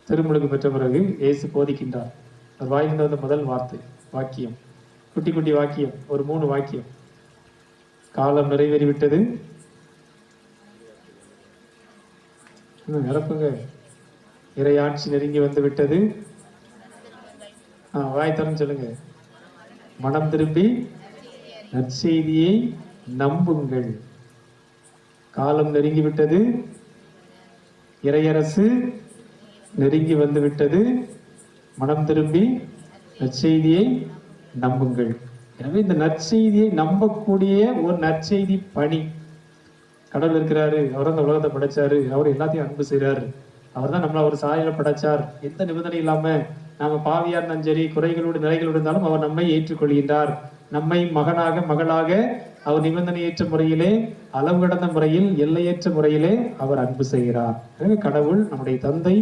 திருமுழுக்கு பெற்ற பிறகு இயேசு போதிக்கின்றார். அவர் வாயிலிருந்து வந்த முதல் வார்த்தை வாக்கியம், குட்டி குட்டி வாக்கியம், ஒரு 3 வாக்கியம். காலம் நிறைவேறிவிட்டது, நிரப்புங்க, இறையாட்சி நெருங்கி வந்து விட்டது, வாய் திறந்து சொல்லுங்க, மனம் திரும்பி நற்செய்தியை நம்புங்கள். காலம் நெருங்கிவிட்டது, இறையரசு நெருங்கி வந்து விட்டது, மனம் திரும்பி நற்செய்தியை நம்புங்கள். எனவே இந்த நற்செய்தியை நம்பக்கூடிய ஒரு நற்செய்தி பணி. கடவுள் இருக்கிறாரு, அவர் அந்த உலகத்தை படைச்சாரு, அவர் எல்லாத்தையும் அன்பு செய்யறாரு, அவர் தான் நம்மள ஒரு சாயல படைச்சார், எந்த நிபந்தனை இல்லாம நாம பாவியா இருந்தாலும் சரி, குறைகளோடு நிறைகளோடு இருந்தாலும் அவர் நம்மை ஏற்றுக்கொள்கின்றார். நம்மை மகனாக மகளாக அவர் நிபந்தனையற்ற முறையிலே, அளவு கடந்த முறையில், எல்லையற்ற முறையிலே அவர் அன்பு செய்கிறார். கடவுள் நம்முடைய தந்தை.